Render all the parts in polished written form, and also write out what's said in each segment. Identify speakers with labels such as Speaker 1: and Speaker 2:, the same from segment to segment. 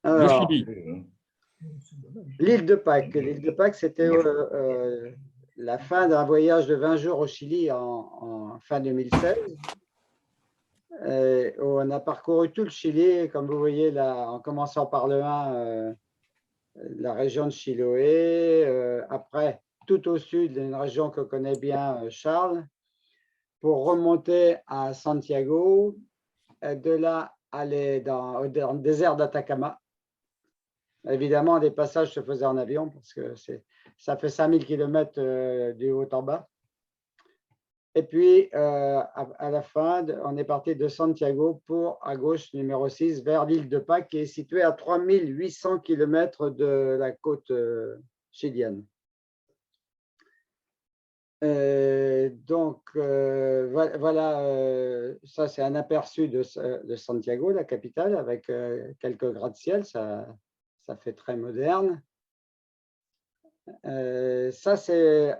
Speaker 1: Le
Speaker 2: Alors,
Speaker 1: Chili.
Speaker 2: l'île de Pâques, c'était la fin d'un voyage de 20 jours au Chili en fin 2016. On a parcouru tout le Chili, comme vous voyez là, en commençant par le 1, la région de Chiloé. Après, tout au sud, une région que connaît bien Charles, pour remonter à Santiago. De là, aller dans le désert d'Atacama. Évidemment, des passages se faisaient en avion parce que ça fait 5000 km du haut en bas. Et puis, à la fin, on est parti de Santiago pour, à gauche, numéro 6, vers l'île de Pâques, qui est située à 3800 km de la côte chilienne. Donc, voilà, ça c'est un aperçu de Santiago, la capitale, avec quelques gratte-ciel, ça fait très moderne. Ça, c'est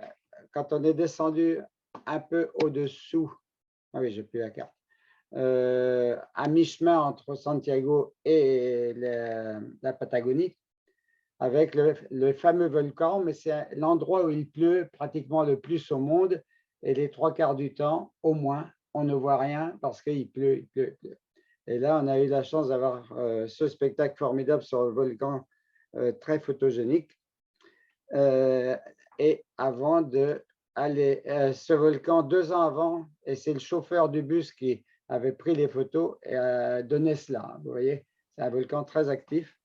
Speaker 2: quand on est descendu un peu au-dessous. Ah oui, j'ai plus la carte. À mi-chemin entre Santiago et la Patagonie, avec le fameux volcan, mais c'est l'endroit où il pleut pratiquement le plus au monde, et les 3/4 du temps, au moins, on ne voit rien parce qu'il pleut, il pleut, il pleut. Et là, on a eu la chance d'avoir ce spectacle formidable sur le volcan, très photogénique. Et avant de aller, ce volcan, 2 ans avant, et c'est le chauffeur du bus qui avait pris les photos, de Nesla. Vous voyez, c'est un volcan très actif.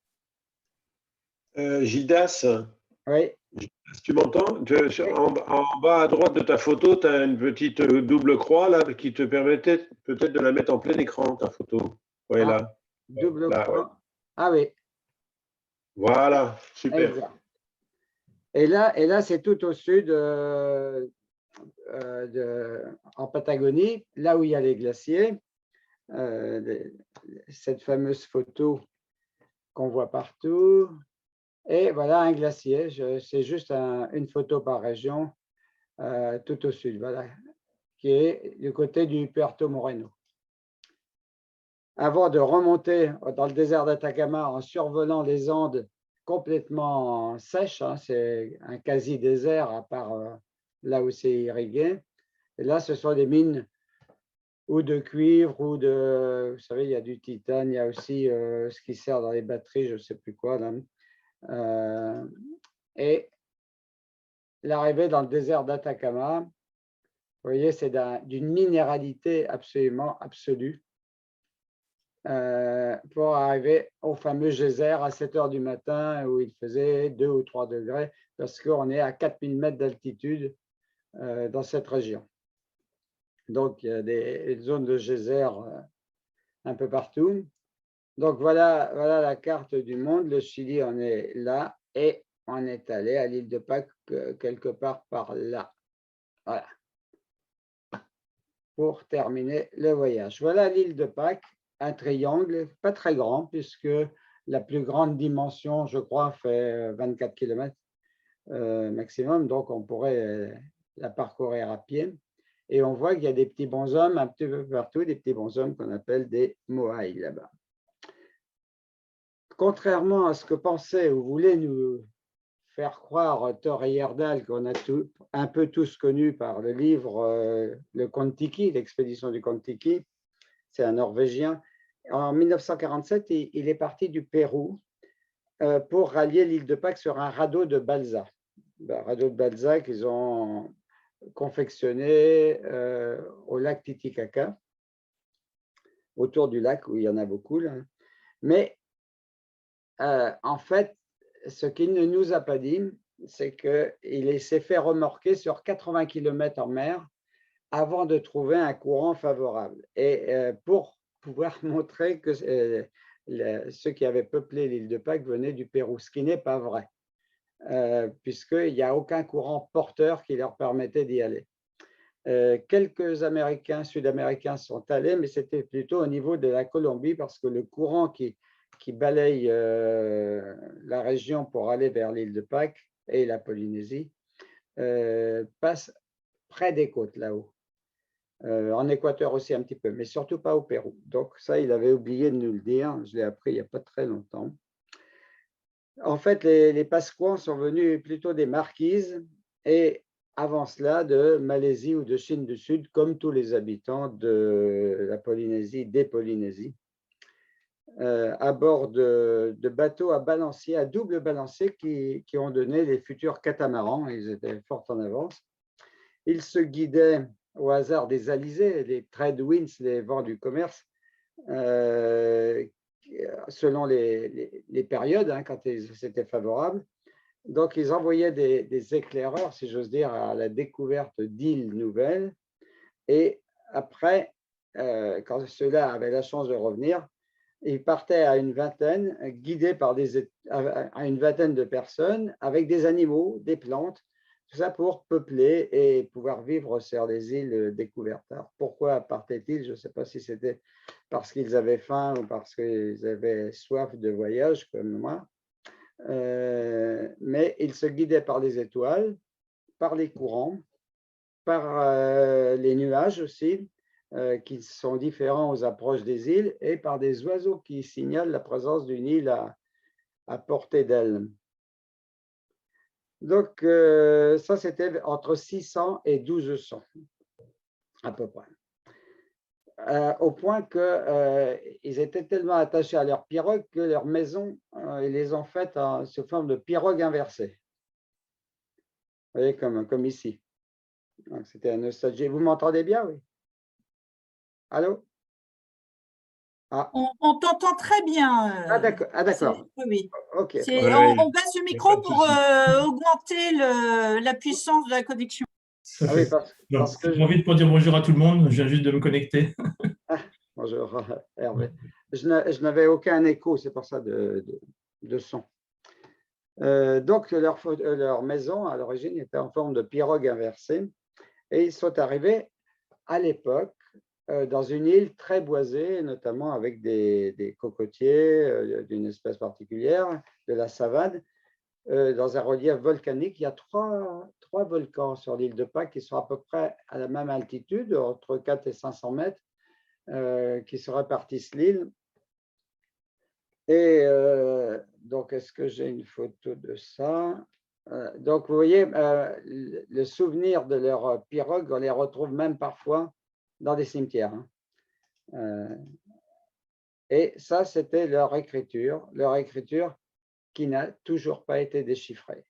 Speaker 3: Gildas,
Speaker 2: Oui.
Speaker 3: tu m'entends? En bas à droite de ta photo, tu as une petite double croix là, qui te permettait peut-être de la mettre en plein écran, ta photo. Oui,
Speaker 2: Ah,
Speaker 3: là.
Speaker 2: double
Speaker 3: Là,
Speaker 2: croix.
Speaker 3: ouais.
Speaker 2: Ah oui,
Speaker 3: Voilà, super.
Speaker 2: exact. Et là c'est tout au sud, en Patagonie, là où il y a les glaciers. Cette fameuse photo qu'on voit partout. Et voilà un glacier. C'est juste une photo par région, tout au sud, voilà, qui est du côté du Puerto Moreno. Avant de remonter dans le désert d'Atacama en survolant les Andes complètement sèches, hein, c'est un quasi-désert à part là où c'est irrigué. Et là, ce sont des mines ou de cuivre ou de, vous savez, il y a du titane, il y a aussi ce qui sert dans les batteries, je ne sais plus quoi là. Et l'arrivée dans le désert d'Atacama, vous voyez, c'est d'une minéralité absolument absolue. Pour arriver au fameux geyser à 7 heures du matin où il faisait 2 ou 3 degrés parce qu'on est à 4000 mètres d'altitude dans cette région. Donc, il y a des zones de geyser un peu partout. Donc, voilà la carte du monde. Le Chili, on est là et on est allé à l'île de Pâques quelque part par là. Voilà. Pour terminer le voyage. Voilà l'île de Pâques, un triangle, pas très grand, puisque la plus grande dimension, je crois, fait 24 km maximum, donc on pourrait la parcourir à pied. Et on voit qu'il y a des petits bonshommes un petit peu partout, des petits bonshommes qu'on appelle des moaïs là-bas. Contrairement à ce que pensait ou voulait nous faire croire Thor Heyerdahl, qu'on a un peu tous connu par le livre Le Kon-Tiki, l'expédition du Kon-Tiki, c'est un Norvégien. En 1947, il est parti du Pérou pour rallier l'île de Pâques sur un radeau de balsa. Un radeau de balsa qu'ils ont confectionné au lac Titicaca, autour du lac où il y en a beaucoup là. Mais en fait, ce qu'il ne nous a pas dit, c'est qu'il s'est fait remorquer sur 80 km en mer avant de trouver un courant favorable. Et pour pouvoir montrer que ceux qui avaient peuplé l'île de Pâques venaient du Pérou, ce qui n'est pas vrai, puisqu'il n'y a aucun courant porteur qui leur permettait d'y aller. Quelques Américains, Sud-Américains sont allés, mais c'était plutôt au niveau de la Colombie, parce que le courant qui balaye la région pour aller vers l'île de Pâques et la Polynésie passe près des côtes là-haut. En Équateur aussi un petit peu, mais surtout pas au Pérou. Donc ça, il avait oublié de nous le dire. Je l'ai appris il n'y a pas très longtemps. En fait, les Pasquans sont venus plutôt des Marquises et avant cela de Malaisie ou de Chine du Sud, comme tous les habitants de la Polynésie, des Polynésies, à bord de bateaux à balancier, à double balancier qui ont donné les futurs catamarans. Ils étaient fort en avance. Ils se guidaient au hasard des alizés, les trade winds, les vents du commerce, selon les périodes, hein, quand c'était favorable. Donc, ils envoyaient des éclaireurs, si j'ose dire, à la découverte d'îles nouvelles. Et après, quand ceux-là avaient la chance de revenir, ils partaient à une vingtaine, guidés par à une vingtaine de personnes, avec des animaux, des plantes, tout ça pour peupler et pouvoir vivre sur les îles découvertes. Alors, pourquoi partaient-ils? Je ne sais pas si c'était parce qu'ils avaient faim ou parce qu'ils avaient soif de voyage, comme moi. Mais ils se guidaient par les étoiles, par les courants, par les nuages aussi, qui sont différents aux approches des îles, et par des oiseaux qui signalent la présence d'une île à portée d'aile. Donc, ça, c'était entre 600 et 1200, à peu près. Au point qu'ils étaient tellement attachés à leur pirogue que leur maison, ils les ont faites sous forme de pirogue inversée. Vous voyez, comme ici. C'était un nostalgie. Vous m'entendez bien, oui? Allô?
Speaker 1: Ah. On t'entend très bien.
Speaker 2: Ah, d'accord. Ah, d'accord.
Speaker 1: Oui.
Speaker 2: OK.
Speaker 1: On baisse le micro pour augmenter la puissance de la connexion.
Speaker 2: Ah oui, parce que
Speaker 4: j'ai envie de dire bonjour à tout le monde, je viens juste de me connecter.
Speaker 2: Ah, bonjour Hervé. Je n'avais aucun écho, c'est pour ça de son. Donc, leur maison, à l'origine, était en forme de pirogue inversée. Et ils sont arrivés à l'époque dans une île très boisée, notamment avec des cocotiers d'une espèce particulière, de la savane, dans un relief volcanique. Il y a trois volcans sur l'île de Pâques qui sont à peu près à la même altitude, entre 4 et 500 mètres, qui se répartissent l'île. Et donc, est-ce que j'ai une photo de ça? Donc, vous voyez, le souvenir de leur pirogue, on les retrouve même parfois dans des cimetières. Et ça, c'était leur écriture qui n'a toujours pas été déchiffrée.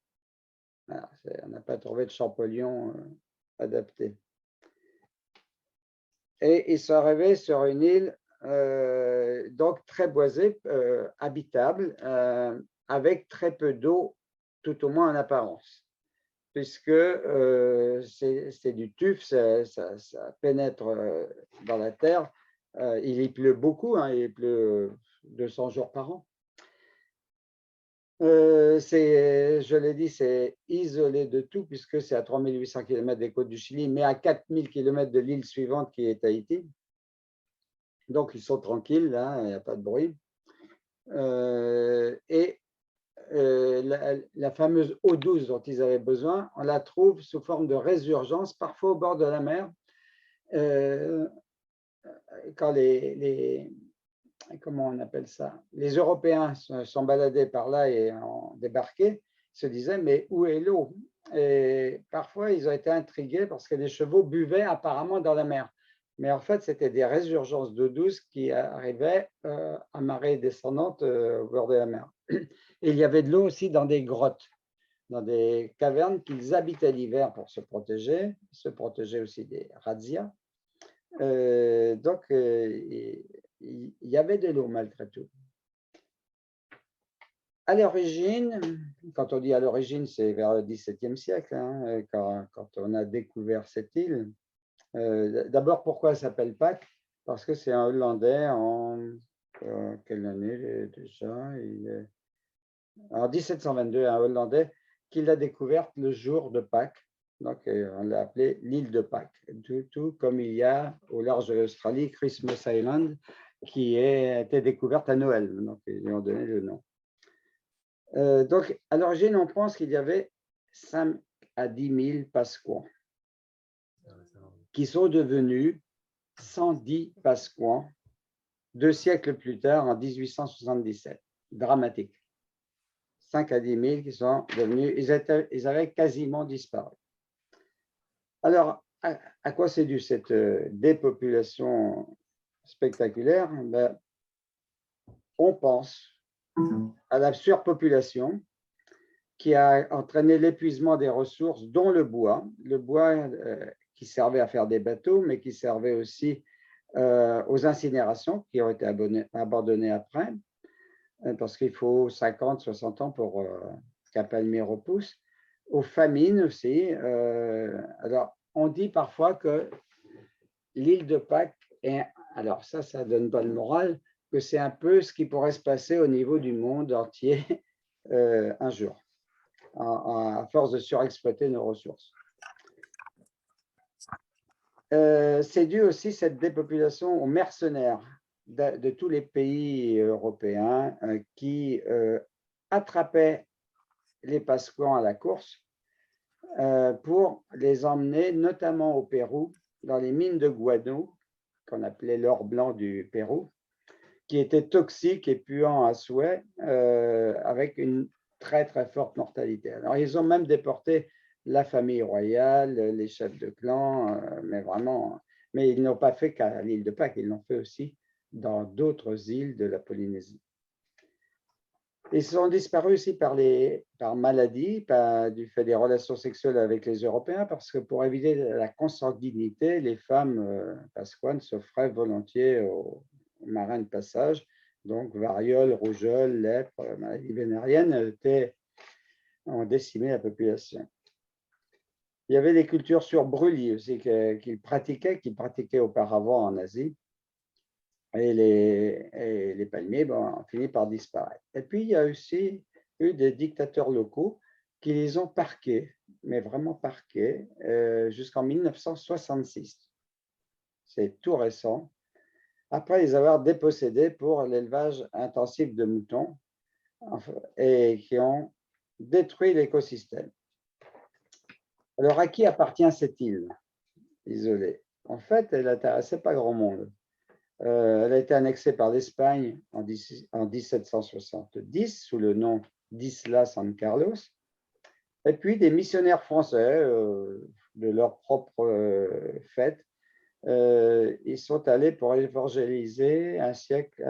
Speaker 2: Voilà, on n'a pas trouvé de Champollion adapté. Et ils sont arrivés sur une île donc très boisée, habitable, avec très peu d'eau, tout au moins en apparence, puisque c'est du tuf, ça pénètre dans la terre. Il y pleut beaucoup, hein, il pleut 200 jours par an. Je l'ai dit, c'est isolé de tout, puisque c'est à 3800 km des côtes du Chili, mais à 4000 km de l'île suivante qui est Tahiti. Donc, ils sont tranquilles, là, il n'y a pas de bruit. La fameuse eau douce dont ils avaient besoin, on la trouve sous forme de résurgence, parfois au bord de la mer. Quand comment on appelle ça? Les Européens sont baladés par là et ont débarqué, se disaient, mais où est l'eau? Et parfois, ils ont été intrigués parce que les chevaux buvaient apparemment dans la mer. Mais en fait, c'était des résurgences d'eau douce qui arrivaient à marée descendante au bord de la mer. Et il y avait de l'eau aussi dans des grottes, dans des cavernes qu'ils habitaient l'hiver pour se protéger aussi des razzias. Donc, il y avait de l'eau malgré tout. À l'origine, quand on dit à l'origine, c'est vers le XVIIe siècle, hein, quand on a découvert cette île. D'abord, pourquoi elle s'appelle Pâques? Parce que c'est un Hollandais en quelle année déjà? En 1722, un Hollandais qui l'a découverte le jour de Pâques. Donc, on l'a appelé l'île de Pâques, tout comme il y a au large de l'Australie, Christmas Island, qui a été découverte à Noël. Donc, ils lui ont donné le nom. Donc, à l'origine, on pense qu'il y avait 5 à 10 000 Pasquans qui sont devenus 110 , 2 siècles plus tard, en 1877. Dramatique. 5 à 10 000 qui sont devenus, ils avaient quasiment disparu. Alors, à quoi c'est dû cette dépopulation spectaculaire? Ben, on pense à la surpopulation qui a entraîné l'épuisement des ressources, dont le bois qui servait à faire des bateaux, mais qui servait aussi aux incinérations qui ont été abandonnées après, parce qu'il faut 50, 60 ans pour qu'un palmier repousse, aux famines aussi. Alors, on dit parfois que l'île de Pâques est, alors ça ne donne pas le moral, que c'est un peu ce qui pourrait se passer au niveau du monde entier un jour, à force de surexploiter nos ressources. C'est dû aussi, cette dépopulation, aux mercenaires de tous les pays européens qui attrapaient les Pasquans à la course pour les emmener notamment au Pérou, dans les mines de guano, qu'on appelait l'or blanc du Pérou, qui était toxique et puant à souhait, avec une très très forte mortalité. Alors ils ont même déporté la famille royale, les chefs de clan, mais ils n'ont pas fait qu'à l'île de Pâques, ils l'ont fait aussi dans d'autres îles de la Polynésie. Ils sont disparus aussi par maladie, du fait des relations sexuelles avec les Européens, parce que pour éviter la consanguinité, les femmes pasquanes s'offraient volontiers aux marins de passage. Donc, variole, rougeole, lèpre, maladie vénérienne ont décimé la population. Il y avait des cultures sur brûlis aussi qu'ils pratiquaient auparavant en Asie. Et les palmiers ont fini par disparaître. Et puis, il y a aussi eu des dictateurs locaux qui les ont parqués, mais vraiment parqués, jusqu'en 1966. C'est tout récent. Après les avoir dépossédés pour l'élevage intensif de moutons et qui ont détruit l'écosystème. Alors, à qui appartient cette île isolée? En fait, elle n'intéressait pas grand monde. Elle a été annexée par l'Espagne en 1770 sous le nom d'Isla San Carlos. Et puis, des missionnaires français de leur propre fête, ils sont allés pour évangéliser un siècle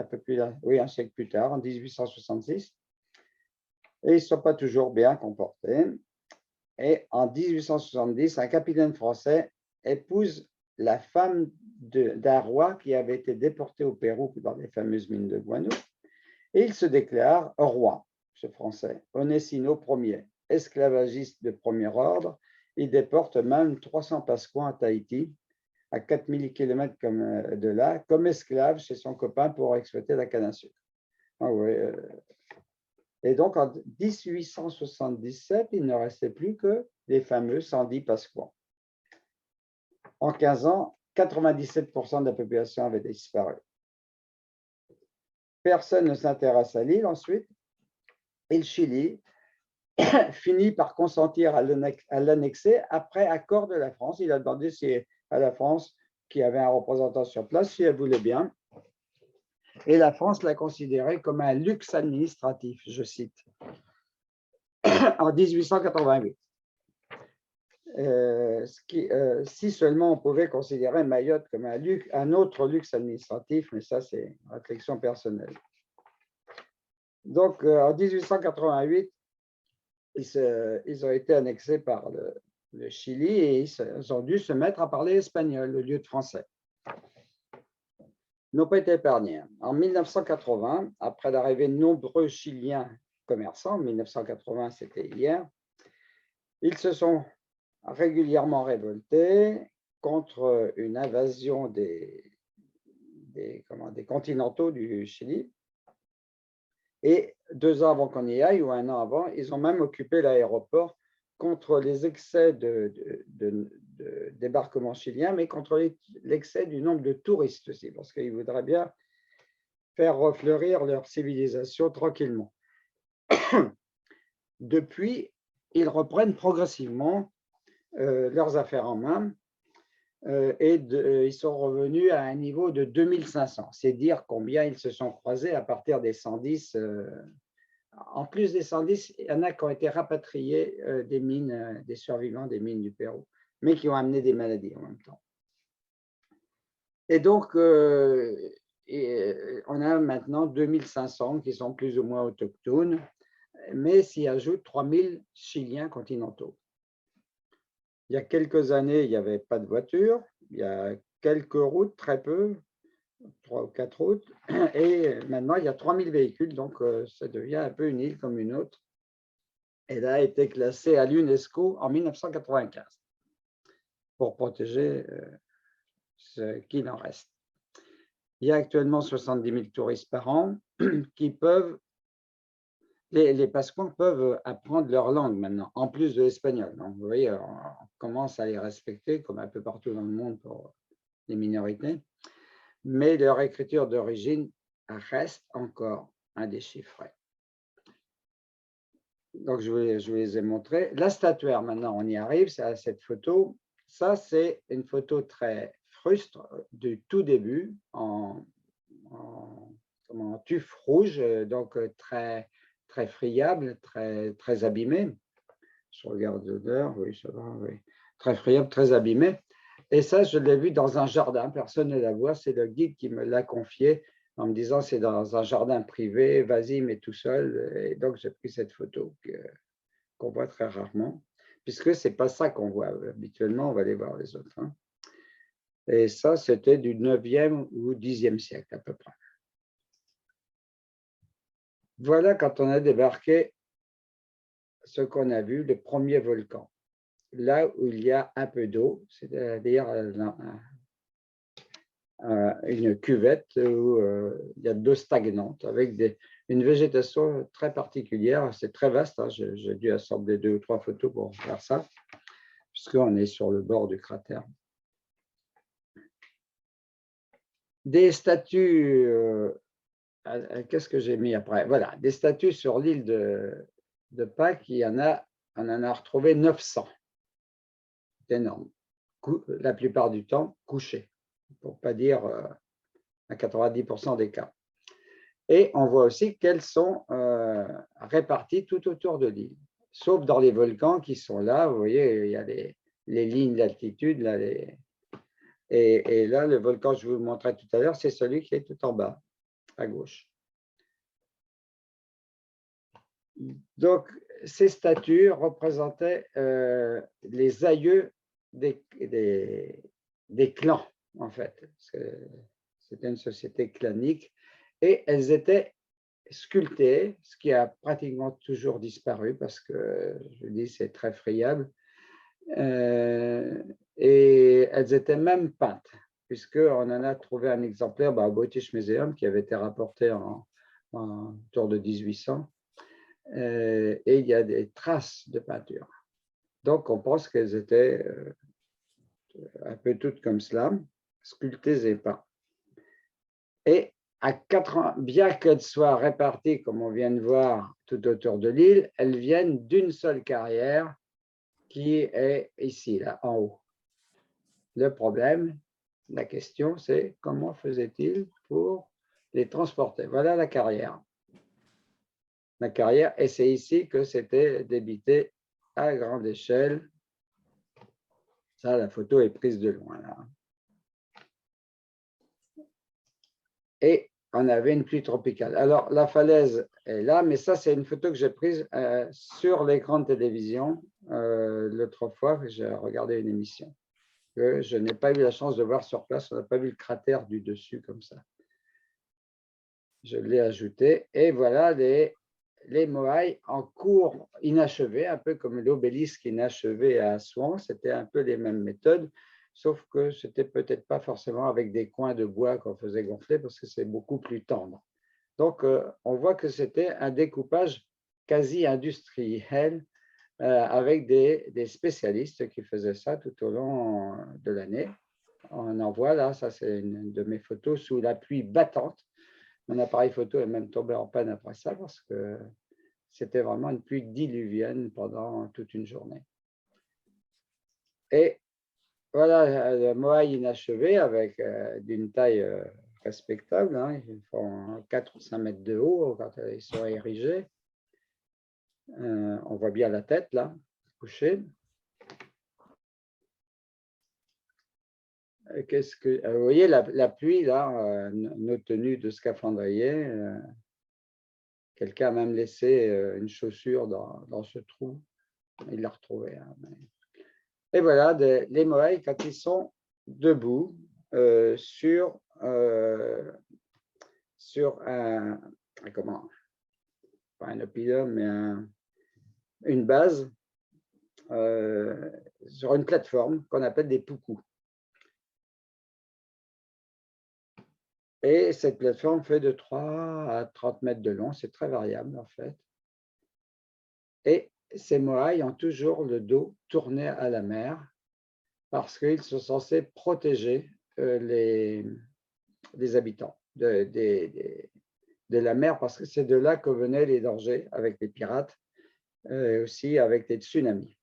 Speaker 2: plus tard, en 1866. Et ils ne sont pas toujours bien comportés. Et en 1870, un capitaine français épouse la femme d'un roi qui avait été déporté au Pérou dans les fameuses mines de guano. Et il se déclare roi, ce Français, Onésino Ier, esclavagiste de premier ordre. Il déporte même 300 Pasquans à Tahiti, à 4000 km de là, comme esclave chez son copain pour exploiter la canne à sucre. Ah ouais. Et donc, en 1877, il ne restait plus que les fameux 110 Pasquans. En 15 ans, 97% de la population avait disparu. Personne ne s'intéresse à l'île ensuite. Et le Chili finit par consentir à l'annexer après accord de la France. Il a demandé à la France, qui avait un représentant sur place, si elle voulait bien. Et la France l'a considéré comme un luxe administratif, je cite, en 1888. Si seulement on pouvait considérer Mayotte comme un autre luxe administratif, mais ça, c'est une réflexion personnelle. Donc, en 1888, ils ont été annexés par le Chili et ils ont dû se mettre à parler espagnol au lieu de français. Ils n'ont pas été épargnés. En 1980, après l'arrivée de nombreux Chiliens commerçants, 1980 c'était hier, ils se sont régulièrement révoltés contre une invasion des continentaux du Chili. Et 2 ans avant qu'on y aille, ou 1 an avant, ils ont même occupé l'aéroport contre les excès de débarquement chilien, mais contre l'excès du nombre de touristes aussi, parce qu'ils voudraient bien faire refleurir leur civilisation tranquillement. Depuis, ils reprennent progressivement leurs affaires en main ils sont revenus à un niveau de 2500. C'est dire combien ils se sont croisés à partir des 110 en plus des 110, il y en a qui ont été rapatriés des mines, des survivants des mines du Pérou, mais qui ont amené des maladies en même temps. Et donc, on a maintenant 2500 qui sont plus ou moins autochtones, mais s'y ajoutent 3000 Chiliens continentaux. Il y a quelques années, il n'y avait pas de voiture, il y a quelques routes, très peu, 3 ou 4 routes, et maintenant il y a 3000 véhicules, donc ça devient un peu une île comme une autre. Elle a été classée à l'UNESCO en 1995 pour protéger ce qu'il en reste. Il y a actuellement 70 000 touristes par an qui peuvent, les Pasquans peuvent apprendre leur langue maintenant, en plus de l'espagnol. Donc, vous voyez, on commence à les respecter, comme un peu partout dans le monde pour les minorités. Mais leur écriture d'origine reste encore indéchiffrée. Donc, je vous les ai montrés. La statuaire, maintenant, on y arrive, c'est à cette photo. Ça, c'est une photo très frustre du tout début, en tuf rouge, donc très, très friable, très abîmé. Je regarde l'odeur, oui, ça va, oui. Très friable, très abîmé. Et ça, je l'ai vu dans un jardin, personne ne la voit, c'est le guide qui me l'a confié en me disant c'est dans un jardin privé, vas-y, mais tout seul. Et donc, j'ai pris cette photo qu'on voit très rarement, puisque ce n'est pas ça qu'on voit. Habituellement, on va aller voir les autres. Hein. Et ça, c'était du 9e ou 10e siècle à peu près. Voilà quand on a débarqué ce qu'on a vu, le premier volcan. Là où il y a un peu d'eau, c'est-à-dire une cuvette où il y a de l'eau stagnante avec une végétation très particulière. C'est très vaste, hein. J'ai dû assembler 2 ou 3 photos pour faire ça, puisqu'on est sur le bord du cratère. Des statues, qu'est-ce que j'ai mis après? Voilà, des statues sur l'île de Pâques, on en a retrouvé 900. C'est énorme. La plupart du temps, couchées, pour ne pas dire à 90% des cas. Et on voit aussi qu'elles sont réparties tout autour de l'île, sauf dans les volcans qui sont là. Vous voyez, il y a les lignes d'altitude. Et là, le volcan que je vous montrais tout à l'heure, c'est celui qui est tout en bas, à gauche. Donc, ces statues représentaient les aïeux des clans, en fait. C'était une société clanique. Et elles étaient sculptées, ce qui a pratiquement toujours disparu parce que, je vous dis, c'est très friable. Et elles étaient même peintes, puisqu'on en a trouvé un exemplaire au British Museum qui avait été rapporté autour de 1800. Et il y a des traces de peinture. Donc, on pense qu'elles étaient un peu toutes comme cela, sculptées et peintes. Et à 80, bien qu'elles soient réparties, comme on vient de voir, tout autour de l'île, elles viennent d'une seule carrière qui est ici, là, en haut. Le problème, la question, c'est comment faisait-il pour les transporter? Voilà la carrière. La carrière, et c'est ici que c'était débité à grande échelle. Ça, la photo est prise de loin, là. Et on avait une pluie tropicale. Alors, la falaise est là, mais ça, c'est une photo que j'ai prise sur l'écran de télévision l'autre fois que j'ai regardé une émission, que je n'ai pas eu la chance de voir sur place. On n'a pas vu le cratère du dessus comme ça. Je l'ai ajouté. Et voilà les moailles en cours inachevé, un peu comme l'obélisque inachevé à Assouan. C'était un peu les mêmes méthodes, sauf que ce n'était peut-être pas forcément avec des coins de bois qu'on faisait gonfler parce que c'est beaucoup plus tendre. Donc, on voit que c'était un découpage quasi industriel avec des spécialistes qui faisaient ça tout au long de l'année. On en voit là, ça c'est une de mes photos sous la pluie battante. Mon appareil photo est même tombé en panne après ça parce que c'était vraiment une pluie diluvienne pendant toute une journée. Et voilà le moaille inachevé avec d'une taille respectable. Hein, ils font 4 ou 5 mètres de haut quand ils sont érigés. On voit bien la tête là, couchée. Vous voyez la pluie là, nos tenues de scaphandrier. Quelqu'un a même laissé une chaussure dans ce trou. Il l'a retrouvé. Hein, Et voilà, les moaïs, quand ils sont debout sur un, comment, pas un oppidum, mais une base, sur une plateforme qu'on appelle des poucous. Et cette plateforme fait de 3 à 30 mètres de long, c'est très variable en fait. Et ces moaïs ont toujours le dos tourné à la mer parce qu'ils sont censés protéger les habitants de la mer, parce que c'est de là que venaient les dangers avec les pirates et aussi avec les tsunamis.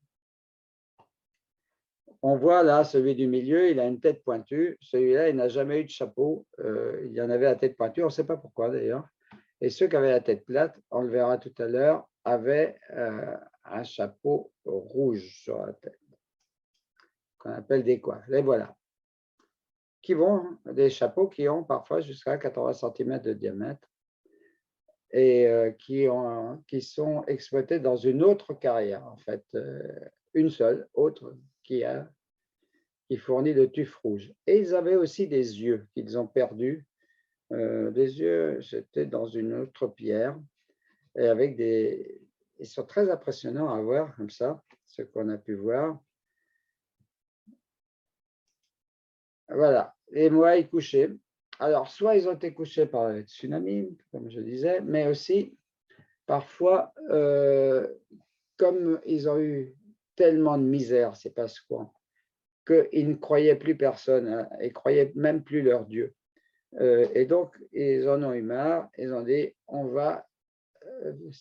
Speaker 2: On voit là celui du milieu, il a une tête pointue. Celui-là, il n'a jamais eu de chapeau. Il y en avait à tête pointue, on ne sait pas pourquoi d'ailleurs. Et ceux qui avaient la tête plate, on le verra tout à l'heure, avaient un chapeau rouge sur la tête, qu'on appelle des coiffes. Les voilà. Des chapeaux qui ont parfois jusqu'à 80 cm de diamètre et qui sont exploités dans une autre carrière, en fait, une seule, autre, qui fournit le tuf rouge. Et ils avaient aussi des yeux qu'ils ont perdus. Les yeux, c'était dans une autre pierre, et avec ils sont très impressionnants à voir, comme ça, ce qu'on a pu voir. Voilà, les moaïs couchés. Alors, soit ils ont été couchés par les tsunamis, comme je disais, mais aussi, parfois, comme ils ont eu tellement de misère, ces Pasquans, qu'ils ne croyaient plus personne, hein, et ne croyaient même plus leur Dieu. Et donc, ils en ont eu marre, ils ont dit, on va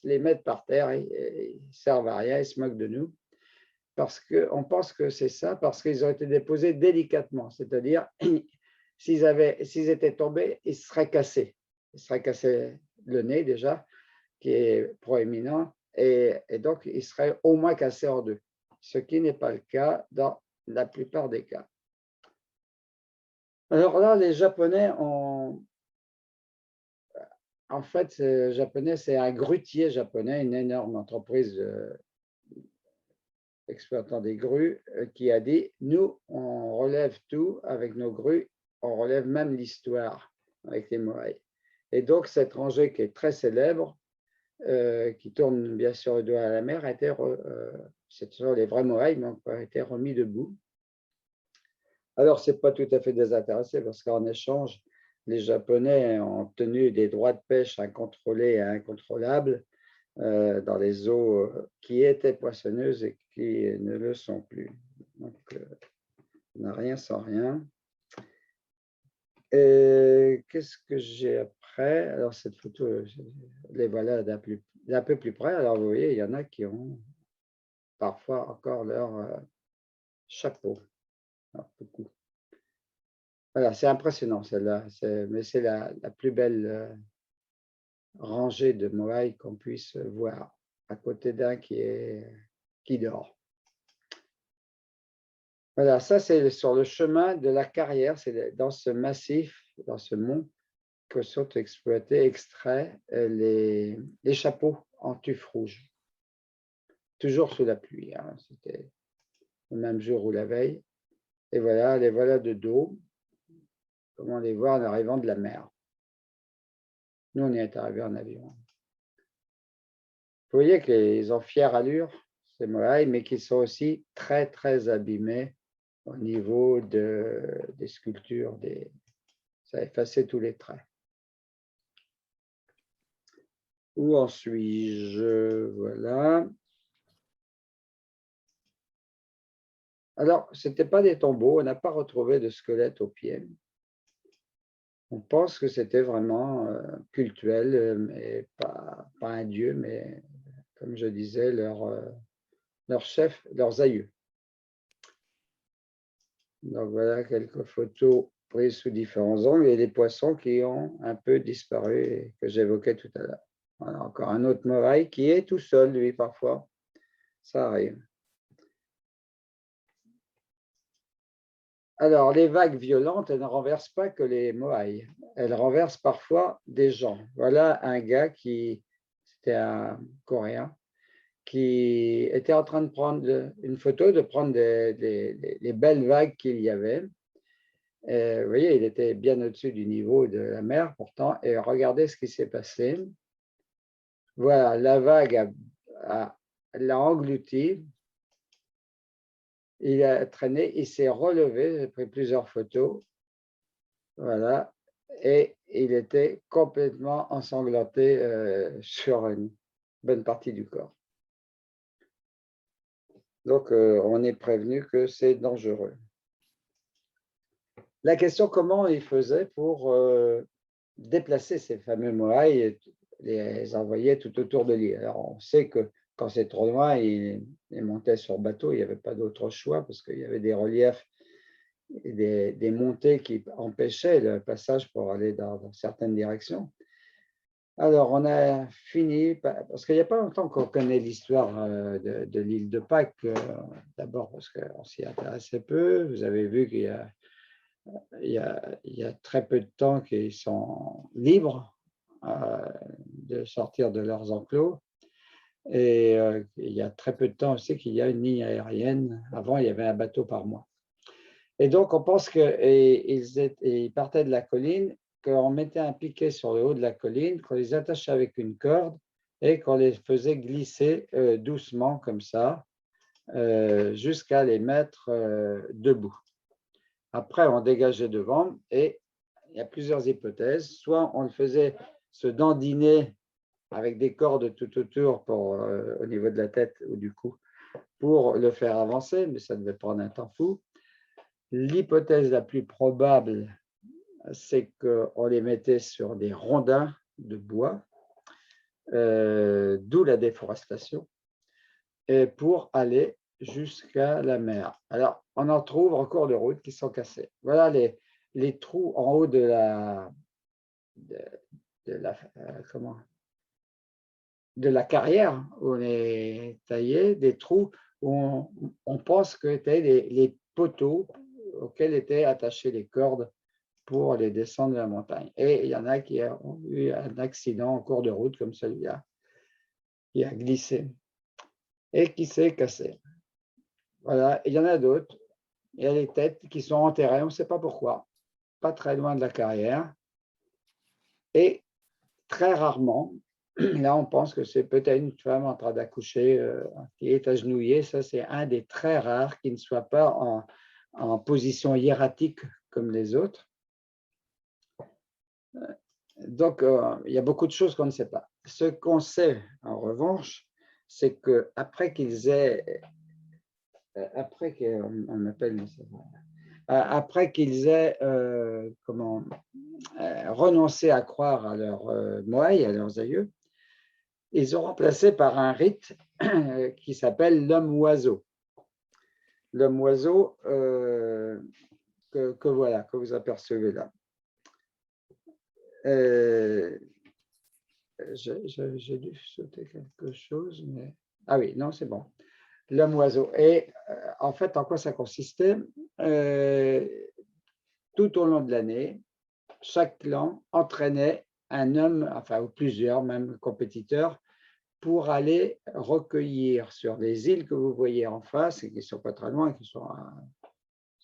Speaker 2: les mettre par terre, ils ne servent à rien, ils se moquent de nous. Parce qu'on pense que c'est ça, parce qu'ils ont été déposés délicatement, c'est-à-dire, s'ils étaient tombés, ils se seraient cassés. Ils se seraient cassés le nez déjà, qui est proéminent, et donc ils seraient au moins cassés en deux, ce qui n'est pas le cas dans la plupart des cas. Alors là, les Japonais ont… En fait, les Japonais, c'est un grutier japonais, une énorme entreprise exploitant des grues, qui a dit, nous, on relève tout avec nos grues, on relève même l'histoire avec les moaïs. Et donc, cette rangée qui est très célèbre, qui tourne bien sûr le doigt à la mer, ce sont les vrais moaïs, mais ont été remis debout. Alors, ce n'est pas tout à fait désintéressé, parce qu'en échange, les Japonais ont obtenu des droits de pêche incontrôlés et incontrôlables dans les eaux qui étaient poissonneuses et qui ne le sont plus. Donc, on n'a rien sans rien. Et qu'est-ce que j'ai après? Alors, cette photo, les voilà d'un peu plus près. Alors, vous voyez, il y en a qui ont parfois encore leur chapeau. Alors, beaucoup. Voilà, c'est impressionnant celle-là, mais c'est la plus belle rangée de moaïs qu'on puisse voir, à côté d'un qui dort. Voilà, ça c'est sur le chemin de la carrière, c'est dans ce massif, dans ce mont, que sont extraits les chapeaux en tuf rouge. Toujours sous la pluie, hein. C'était le même jour ou la veille. Et voilà, les voilà de dos, comme on les voit en arrivant de la mer. Nous, on y est arrivés en avion. Vous voyez qu'ils ont fière allure, ces moaïs, mais qu'ils sont aussi très, très abîmés au niveau des sculptures. Ça a effacé tous les traits. Où en suis-je? Voilà. Alors, ce n'était pas des tombeaux, on n'a pas retrouvé de squelette aux pieds. On pense que c'était vraiment cultuel, mais pas un dieu, mais comme je disais, leur chef, leurs aïeux. Donc voilà quelques photos prises sous différents angles et des poissons qui ont un peu disparu et que j'évoquais tout à l'heure. Voilà, encore un autre Moai qui est tout seul, lui, parfois. Ça arrive. Alors, les vagues violentes, elles ne renversent pas que les Moai. Elles renversent parfois des gens. Voilà un gars c'était un Coréen, qui était en train de prendre une photo, de prendre les belles vagues qu'il y avait. Et, vous voyez, il était bien au-dessus du niveau de la mer pourtant. Et regardez ce qui s'est passé. Voilà, la vague l'a englouti. Il a traîné, il s'est relevé, j'ai pris plusieurs photos. Voilà. Et il était complètement ensanglanté sur une bonne partie du corps. Donc, on est prévenu que c'est dangereux. La question, comment il faisait pour déplacer ces fameux Moai et les envoyer tout autour de l'île. Alors, on sait que quand c'est trop loin, il montait sur bateau, il n'y avait pas d'autre choix parce qu'il y avait des reliefs et des montées qui empêchaient le passage pour aller dans certaines directions. Alors, on a fini, parce qu'il n'y a pas longtemps qu'on connaît l'histoire de l'île de Pâques, d'abord parce qu'on s'y intéressait peu. Vous avez vu qu'il y a très peu de temps qu'ils sont libres de sortir de leurs enclos. Et il y a très peu de temps aussi qu'il y a une ligne aérienne. Avant, il y avait un bateau par mois. Et donc, on pense qu'ils partaient de la colline, qu'on mettait un piquet sur le haut de la colline, qu'on les attachait avec une corde et qu'on les faisait glisser doucement comme ça jusqu'à les mettre debout. Après, on dégageait devant et il y a plusieurs hypothèses. Soit on le faisait se dandiner avec des cordes tout autour au niveau de la tête ou du cou pour le faire avancer, mais ça devait prendre un temps fou. L'hypothèse la plus probable, c'est qu'on les mettait sur des rondins de bois, d'où la déforestation, et pour aller jusqu'à la mer. Alors, on en trouve en cours de route qui sont cassés. Voilà les trous en haut de la carrière où on est taillé, des trous où on pense que étaient les poteaux auxquels étaient attachées les cordes pour les descendre de la montagne. Et il y en a qui ont eu un accident en cours de route comme celui-là, qui a glissé et qui s'est cassé. Voilà, il y en a d'autres. Il y a les têtes qui sont enterrées, on ne sait pas pourquoi, pas très loin de la carrière. Et très rarement, là, on pense que c'est peut-être une femme en train d'accoucher qui est agenouillée. Ça, c'est un des très rares qui ne soit pas en position hiératique comme les autres. Donc, il y a beaucoup de choses qu'on ne sait pas. Ce qu'on sait, en revanche, c'est qu'après qu'ils aient, renoncé à croire à leurs Moai, à leurs aïeux, ils ont remplacé par un rite qui s'appelle l'homme-oiseau. L'homme-oiseau que vous apercevez là. J'ai dû sauter quelque chose, mais… Ah oui, non, c'est bon. L'homme-oiseau. Et en fait, en quoi ça consistait? Tout au long de l'année, chaque clan entraînait un homme, enfin, ou plusieurs même compétiteurs, pour aller recueillir sur les îles que vous voyez en face, et qui ne sont pas très loin, qui sont à,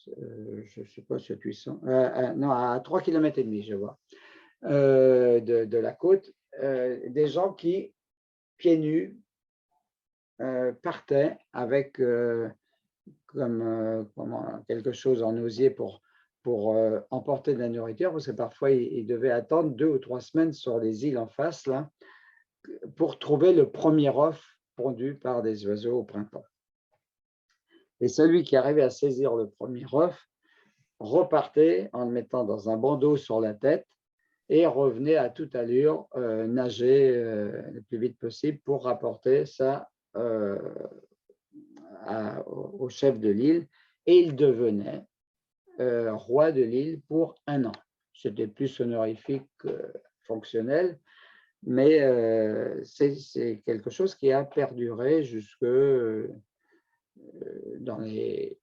Speaker 2: je ne sais pas, 800, non, à 3,5 km, je vois, de la côte, des gens qui, pieds nus, partaient avec quelque chose en osier pour emporter de la nourriture, parce que parfois, ils devaient attendre 2 ou 3 semaines sur les îles en face, là, pour trouver le premier œuf pondu par des oiseaux au printemps. Et celui qui arrivait à saisir le premier œuf repartait en le mettant dans un bandeau sur la tête et revenait à toute allure nager le plus vite possible pour rapporter ça au chef de l'île, et il devenait roi de l'île pour 1 an. C'était plus honorifique que fonctionnel, Mais c'est quelque chose qui a perduré jusque dans les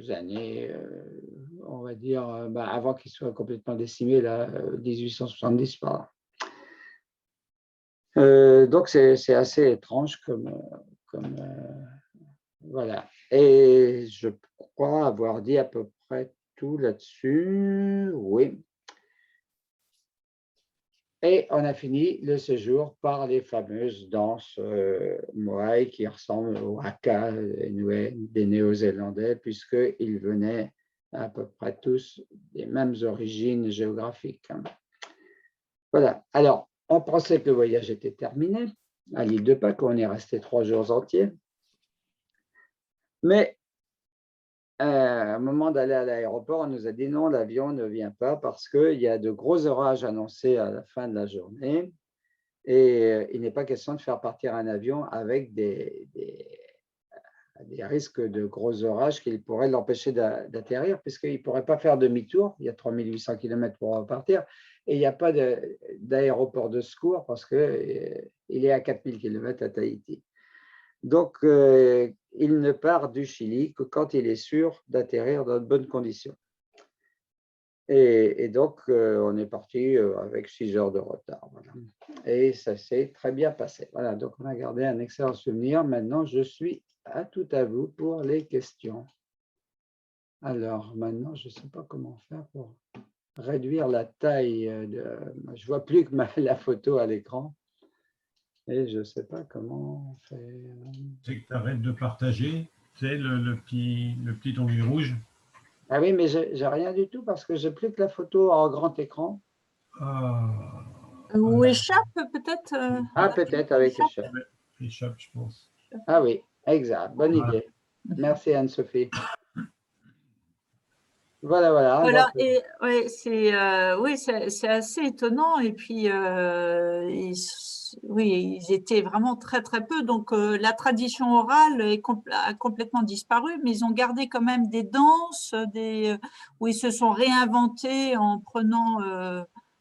Speaker 2: années, on va dire, avant qu'il soit complètement décimé, là, 1870 par là. Donc c'est assez étrange comme voilà. Et je crois avoir dit à peu près tout là-dessus. Oui. Et on a fini le séjour par les fameuses danses Moai qui ressemblent au Haka des Néo-Zélandais, puisqu'ils venaient à peu près tous des mêmes origines géographiques. Voilà. Alors, on pensait que le voyage était terminé. À l'île de Pâques, on est resté 3 jours entiers. Mais à un moment d'aller à l'aéroport, on nous a dit non, l'avion ne vient pas parce qu'il y a de gros orages annoncés à la fin de la journée. Et il n'est pas question de faire partir un avion avec des risques de gros orages qui pourraient l'empêcher d'atterrir, puisqu'il ne pourrait pas faire demi-tour. Il y a 3800 km pour repartir. Et il n'y a pas d'aéroport de secours parce qu'il est à 4000 km à Tahiti. Donc, il ne part du Chili que quand il est sûr d'atterrir dans de bonnes conditions. Et donc, on est parti avec 6 heures de retard. Voilà. Et ça s'est très bien passé. Voilà, donc on a gardé un excellent souvenir. Maintenant, je suis tout à vous pour les questions. Alors, maintenant, je ne sais pas comment faire pour réduire la taille. Je ne vois plus que la photo à l'écran. Et je ne sais pas comment faire.
Speaker 5: C'est que tu arrêtes de partager, tu sais, le petit onglet rouge.
Speaker 2: Ah oui, mais je n'ai rien du tout parce que je n'ai plus que la photo en grand écran.
Speaker 1: Ou échappe peut-être
Speaker 2: Peut-être avec échappe.
Speaker 5: Échappe, je pense.
Speaker 2: Ah oui, exact. Bonne idée. Merci Anne-Sophie. Voilà, voilà.
Speaker 1: Voilà,
Speaker 2: Donc,
Speaker 1: et ouais, c'est assez étonnant. Et puis, oui, ils étaient vraiment très, très peu. Donc, la tradition orale a complètement disparu, mais ils ont gardé quand même des danses où ils se sont réinventés en prenant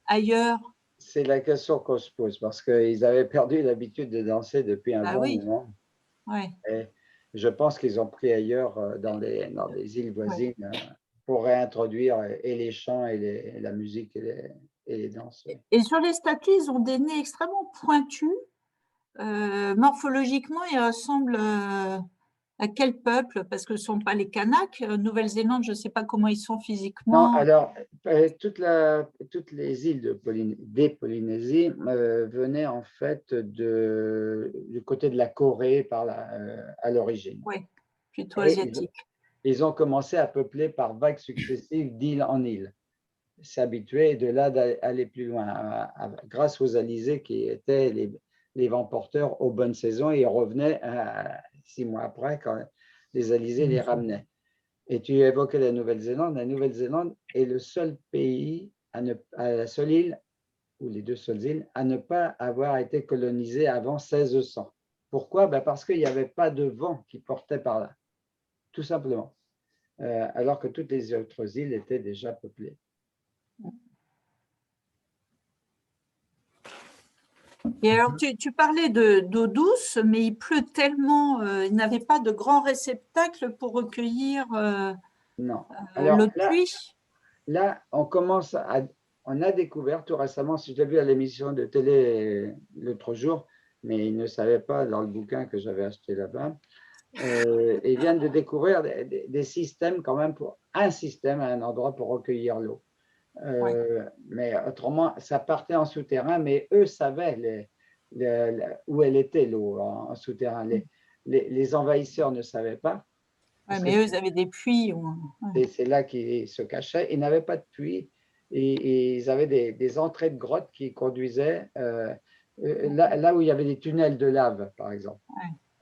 Speaker 1: ailleurs.
Speaker 2: c'est la question qu'on se pose parce qu'ils avaient perdu l'habitude de danser depuis un bon
Speaker 1: Oui,
Speaker 2: moment.
Speaker 1: ouais.
Speaker 2: Et je pense qu'ils ont pris ailleurs dans les îles voisines pour réintroduire et les chants et la musique et les danses. Oui.
Speaker 1: Et sur les statues, ils ont des nez extrêmement pointus. Morphologiquement, ils ressemblent à quel peuple? Parce que ce ne sont pas les Kanaks. Nouvelle-Zélande, je ne sais pas comment ils sont
Speaker 2: Non,
Speaker 1: physiquement.
Speaker 2: alors, toutes les îles des Polynésies venaient en fait du côté de la Corée à l'origine.
Speaker 1: Oui, plutôt
Speaker 2: Et
Speaker 1: asiatique.
Speaker 2: ils ont commencé à peupler par vagues successives d'île en île. S'habituer et de là d'aller plus loin, grâce aux alizés qui étaient les vents porteurs aux bonnes saisons, et ils revenaient 6 mois après quand les alizés les ramenaient. Et tu évoquais la Nouvelle-Zélande. La Nouvelle-Zélande est le seul pays, la seule île, ou les 2 seules îles, à ne pas avoir été colonisée avant 1600. Pourquoi? Parce qu'il n'y avait pas de vent qui portait par là, tout simplement, alors que toutes les autres îles étaient déjà peuplées.
Speaker 1: Et alors, tu parlais d'eau douce, mais il pleut tellement, ils n'avaient pas de grands réceptacles pour recueillir
Speaker 2: Non.
Speaker 1: l'eau de pluie.
Speaker 2: Là, on a découvert tout récemment, si je l'ai vu à l'émission de télé l'autre jour, mais ils ne savaient pas dans le bouquin que j'avais acheté là-bas, ils viennent de découvrir des systèmes quand même, un système à un endroit pour recueillir l'eau. Mais autrement, ça partait en souterrain, mais eux savaient où elle était l'eau en souterrain. Les envahisseurs ne savaient pas.
Speaker 1: Ouais, mais eux, ils avaient des puits.
Speaker 2: Et c'est là qu'ils se cachaient. Ils n'avaient pas de puits. Et ils avaient des entrées de grottes qui conduisaient là où il y avait des tunnels de lave, par exemple.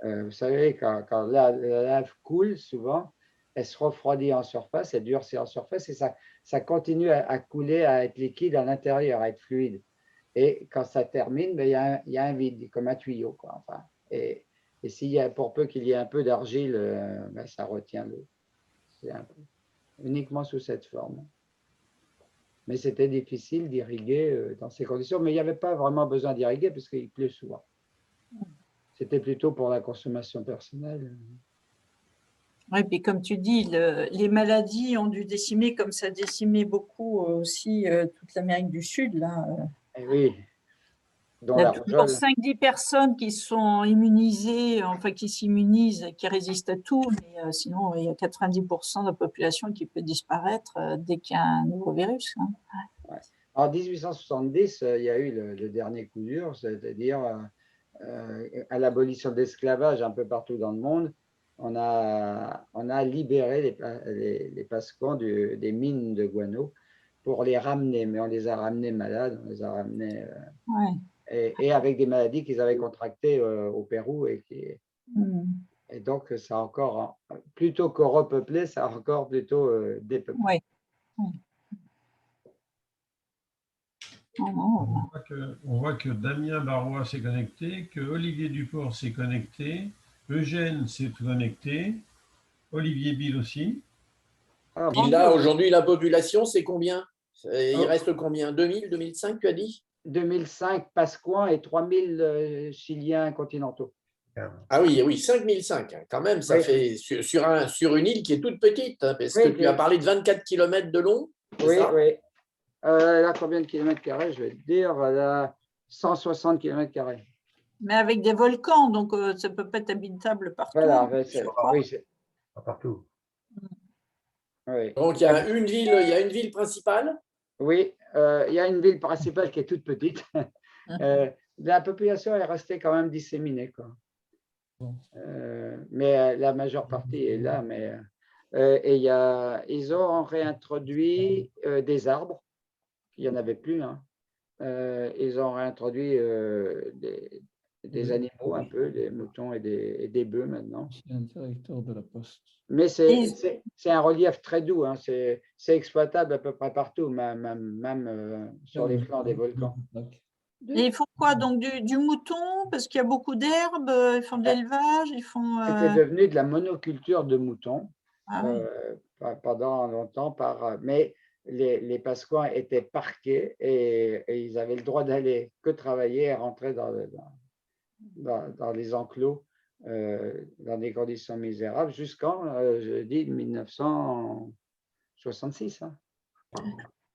Speaker 2: Vous savez, quand la lave coule, souvent, elle se refroidit en surface, elle durcit en surface et ça continue à couler, à être liquide à l'intérieur, à être fluide. Et quand ça termine, il y a un vide, comme un tuyau, quoi. Enfin, et pour peu qu'il y ait un peu d'argile, ça retient l'eau. C'est uniquement sous cette forme. Mais c'était difficile d'irriguer dans ces conditions. Mais il n'y avait pas vraiment besoin d'irriguer parce qu'il pleut souvent. C'était plutôt pour la consommation personnelle.
Speaker 1: Oui, puis comme tu dis, les maladies ont dû décimer, comme ça a décimé beaucoup aussi toute l'Amérique du Sud. Là.
Speaker 2: Et oui, dont
Speaker 1: Il y
Speaker 2: la
Speaker 1: a toujours
Speaker 2: rougeole.
Speaker 1: 5-10 personnes qui sont immunisées, enfin qui s'immunisent, qui résistent à tout, mais sinon, il y a 90% de la population qui peut disparaître dès qu'il y a un nouveau virus. Hein.
Speaker 2: Ouais. En 1870, il y a eu le dernier coup dur, c'est-à-dire à l'abolition de l'esclavage un peu partout dans le monde. On a libéré les Pasquans des mines de guano pour les ramener, mais on les a ramenés malades, on les a ramenés et avec des maladies qu'ils avaient contractées au Pérou et donc ça a encore, plutôt que repeupler, ça a encore plutôt dépeuplé.
Speaker 1: Oui.
Speaker 5: On voit que Damien Barrois s'est connecté, que Olivier Duport s'est connecté, Eugène s'est connecté, Olivier Bill aussi.
Speaker 2: Ah,
Speaker 6: Et là, aujourd'hui, la population, c'est combien? Il
Speaker 2: Oh.
Speaker 6: reste combien? 2000, 2005, tu as dit?
Speaker 2: 2005 Pasquans et 3000 Chiliens continentaux.
Speaker 6: Ah oui, oui, 5005, hein, quand même, ça
Speaker 2: Oui.
Speaker 6: fait sur une île qui est toute petite, hein, parce que tu as parlé de 24 km de long.
Speaker 2: Oui,
Speaker 6: ça
Speaker 2: oui. Elle a combien de kilomètres carrés? Je vais te dire, elle a 160 kilomètres carrés.
Speaker 1: Mais avec des volcans, donc ça peut pas être habitable partout.
Speaker 2: Voilà,
Speaker 1: oui,
Speaker 2: c'est
Speaker 3: Partout.
Speaker 2: oui.
Speaker 6: Donc, il y a une ville principale.
Speaker 2: Oui, il y a une ville principale qui est toute petite. La population est restée quand même disséminée, quoi. Mais la majeure partie est là. Et ils ont réintroduit des arbres. Il n'y en avait plus. Hein. Ils ont réintroduit des animaux un peu, des moutons et des bœufs maintenant.
Speaker 7: C'est un directeur de la Poste.
Speaker 2: Mais c'est un relief très doux. Hein. C'est exploitable à peu près partout, même sur les flancs des volcans.
Speaker 1: Et ils font quoi? Donc du mouton, parce qu'il y a beaucoup d'herbes, ils font de l'élevage, ils font…
Speaker 2: C'était devenu de la monoculture de moutons pendant longtemps. Mais les Pasquans étaient parqués et ils avaient le droit d'aller que travailler et rentrer dans les enclos dans des conditions misérables jusqu'en, je dis, 1966. Hein.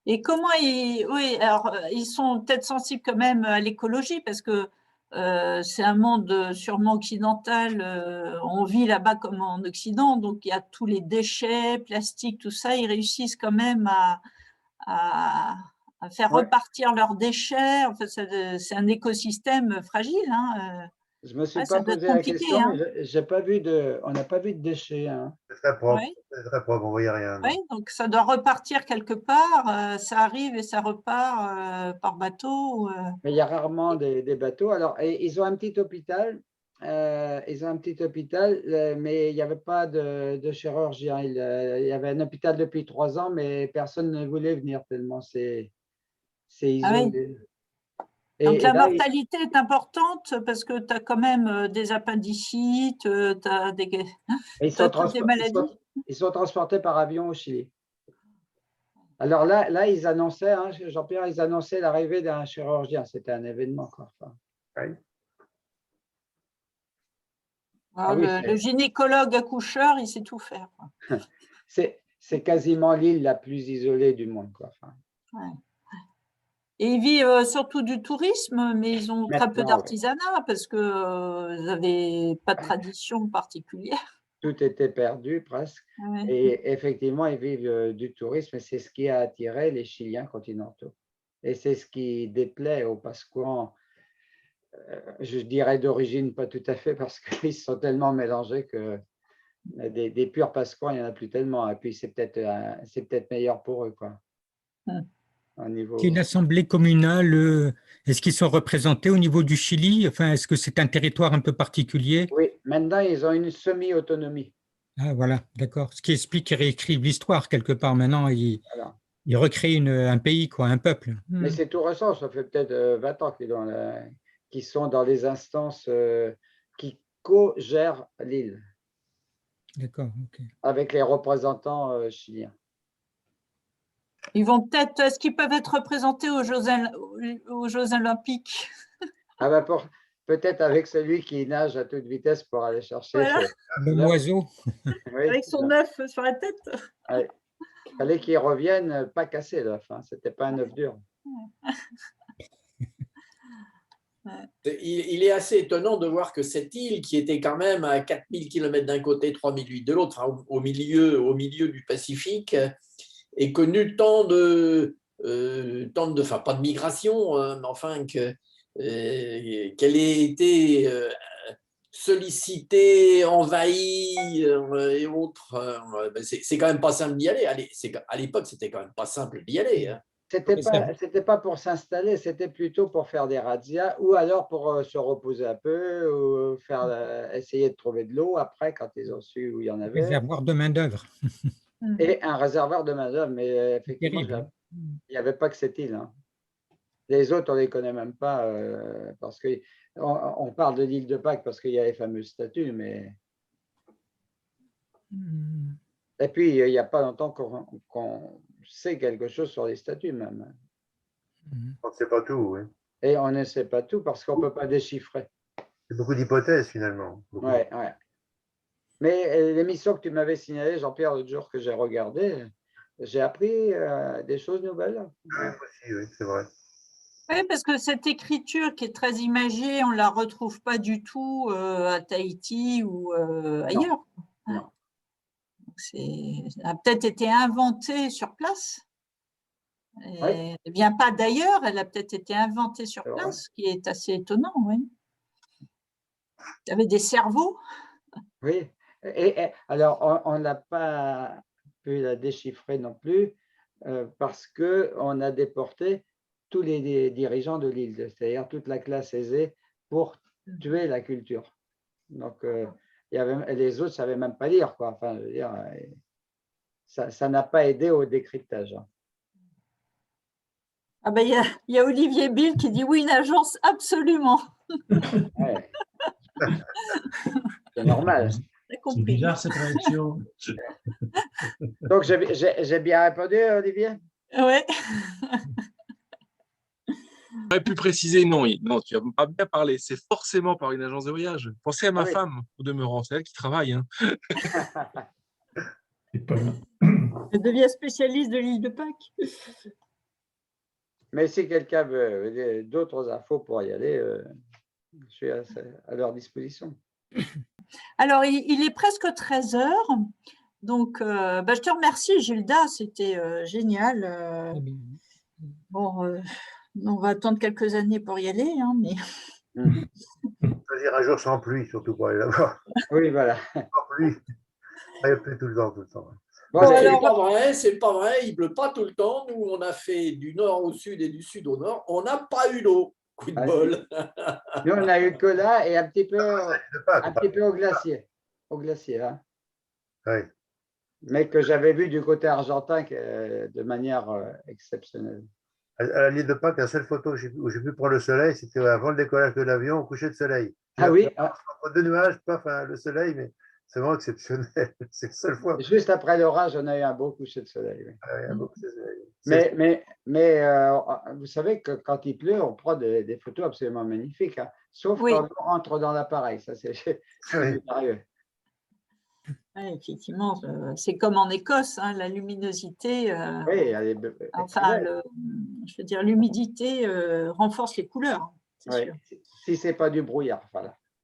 Speaker 1: Et comment ils sont peut-être sensibles quand même à l'écologie parce que c'est un monde sûrement occidental. On vit là-bas comme en Occident, donc il y a tous les déchets, plastiques, tout ça. Ils réussissent quand même à faire repartir leurs déchets. En fait, c'est un écosystème fragile. Hein.
Speaker 2: Je ne me suis pas posé la question,
Speaker 1: hein.
Speaker 2: mais on n'a pas vu de déchets. Hein.
Speaker 3: C'est très propre, c'est très propre, on ne voyait rien.
Speaker 1: Oui, donc ça doit repartir quelque part, ça arrive et ça repart par bateau.
Speaker 2: Mais il y a rarement des bateaux. Alors, ils ont un petit hôpital, mais il n'y avait pas de chirurgien. Il y avait un hôpital depuis 3 ans, mais personne ne voulait venir tellement c'est isolé.
Speaker 1: Donc la mortalité est importante parce que tu as quand même des appendicites, tu as des maladies.
Speaker 2: Ils sont transportés par avion au Chili. Alors là ils annonçaient, hein, Jean-Pierre, ils annonçaient l'arrivée d'un chirurgien. C'était un événement. Quoi. Enfin,
Speaker 1: le gynécologue accoucheur, il sait tout faire.
Speaker 2: C'est quasiment l'île la plus isolée du monde. Quoi. Enfin,
Speaker 1: Et ils vivent surtout du tourisme, mais ils ont très peu d'artisanat parce qu'ils n'avaient pas de tradition particulière.
Speaker 2: Tout était perdu presque. Et effectivement, ils vivent du tourisme et c'est ce qui a attiré les Chiliens continentaux. Et c'est ce qui déplaît aux Pasquans, je dirais d'origine pas tout à fait parce qu'ils sont tellement mélangés que des purs Pasquans, il n'y en a plus tellement. Et puis c'est peut-être meilleur pour eux. Quoi.
Speaker 8: Une assemblée communale, est-ce qu'ils sont représentés au niveau du Chili? Enfin, est-ce que c'est un territoire un peu particulier?
Speaker 2: Oui, maintenant ils ont une semi-autonomie.
Speaker 8: Ah voilà, d'accord. Ce qui explique qu'ils réécrivent l'histoire quelque part. Maintenant, ils recréent un pays, quoi, un peuple.
Speaker 2: Mais c'est tout récent, ça fait peut-être 20 ans qu'ils sont dans les instances qui co-gèrent l'île.
Speaker 8: D'accord, ok.
Speaker 2: Avec les représentants chiliens.
Speaker 1: Ils vont peut-être, est-ce qu'ils peuvent être représentés aux Jeux Olympiques?
Speaker 2: Ah bah peut-être avec celui qui nage à toute vitesse pour aller chercher.
Speaker 1: Voilà.
Speaker 8: Le oiseau.
Speaker 2: Oui,
Speaker 1: Avec son œuf sur la tête.
Speaker 2: ouais. Il fallait qu'il revienne pas cassé l'œuf, hein. C'était pas un œuf dur.
Speaker 6: Il est assez étonnant de voir que cette île, qui était quand même à 4000 km d'un côté, 3008 de l'autre, enfin, au milieu du Pacifique, ait connu tant de enfin pas de migration, mais enfin qu'elle ait été sollicitée, envahie et autres. C'est quand même pas simple d'y aller. À l'époque, c'était quand même pas simple d'y aller. Hein.
Speaker 2: C'était pas pour s'installer, c'était plutôt pour faire des razzias ou alors pour se reposer un peu ou essayer de trouver de l'eau après quand ils ont su où il y en avait.
Speaker 8: Réservoir de main-d'œuvre.
Speaker 2: Et un réservoir de main-d'œuvre, mais effectivement,
Speaker 8: Terrible.
Speaker 2: il n'y avait pas que cette île. Hein. Les autres, on ne les connaît même pas parce qu'on parle de l'île de Pâques parce qu'il y a les fameuses statues, mais. Et puis, il n'y a pas longtemps qu'on sait quelque chose sur les statues même.
Speaker 9: On ne sait pas tout, oui.
Speaker 2: Et on ne sait pas tout parce qu'on ne peut pas déchiffrer.
Speaker 9: C'est beaucoup d'hypothèses finalement.
Speaker 2: Ouais. Mais l'émission que tu m'avais signalée, Jean-Pierre, l'autre jour que j'ai regardé, j'ai appris des choses nouvelles.
Speaker 9: Oui, aussi, oui, c'est vrai.
Speaker 1: Oui, parce que cette écriture qui est très imagée, on ne la retrouve pas du tout à Tahiti ou ailleurs.
Speaker 2: Non.
Speaker 1: Ça a peut-être été inventé sur place. Elle ne vient pas d'ailleurs, elle a peut-être été inventée sur place, ce qui est assez étonnant. Oui. Il y avait des cerveaux.
Speaker 2: Oui, et alors on n'a pas pu la déchiffrer non plus parce qu'on a déporté tous les dirigeants de l'île, c'est-à-dire toute la classe aisée pour tuer la culture. Donc, les autres ne savaient même pas lire, quoi. Enfin, je veux dire, ça n'a pas aidé au décryptage.
Speaker 1: Ah ben, y a Olivier Bill qui dit oui, une agence, absolument.
Speaker 2: Ouais. C'est normal.
Speaker 5: C'est bizarre cette réaction.
Speaker 2: Donc, j'ai bien répondu, Olivier?
Speaker 1: Oui.
Speaker 10: J'aurais pu préciser, non, tu n'as pas bien parlé. C'est forcément par une agence de voyage. Pensez à ma femme, au demeurant, c'est elle qui travaille. Hein.
Speaker 1: Elle devient spécialiste de l'île de Pâques.
Speaker 2: Mais si quelqu'un veut d'autres infos pour y aller, je suis à leur disposition.
Speaker 1: Alors, il est presque 13 heures. Donc, je te remercie, Gilda. C'était génial. Bon, on va attendre quelques années pour y aller. Hein, mais...
Speaker 9: Choisir un jour sans pluie, surtout pour aller là-bas.
Speaker 2: Oui, voilà.
Speaker 9: Sans pluie. Il pleut tout le temps, tout le temps.
Speaker 6: Bon, c'est pas vrai, il ne pleut pas tout le temps. Nous, on a fait du nord au sud et du sud au nord. On n'a pas eu d'eau. Coup de bol.
Speaker 2: Nous, on a eu que là et un petit peu au glacier. Au glacier, hein.
Speaker 9: Oui.
Speaker 2: Mais que j'avais vu du côté argentin de manière exceptionnelle.
Speaker 9: À l'île de Pâques, la seule photo où j'ai pu prendre le soleil, c'était avant le décollage de l'avion au coucher de soleil.
Speaker 2: Ah oui.
Speaker 9: Entre deux nuages, pas le soleil, mais c'est vraiment exceptionnel. C'est la seule fois.
Speaker 2: Juste après l'orage, on a eu un beau coucher de soleil. Oui.
Speaker 9: Ah oui, un beau coucher de soleil.
Speaker 2: Mais vous savez que quand il pleut, on prend des photos absolument magnifiques, hein, sauf quand on rentre dans l'appareil. Ça, c'est sérieux.
Speaker 1: Ouais, effectivement, c'est comme en Écosse, hein, la luminosité.
Speaker 2: Oui, elle est
Speaker 1: je veux dire, l'humidité renforce les couleurs.
Speaker 2: Oui. Si ce n'est pas du brouillard, voilà.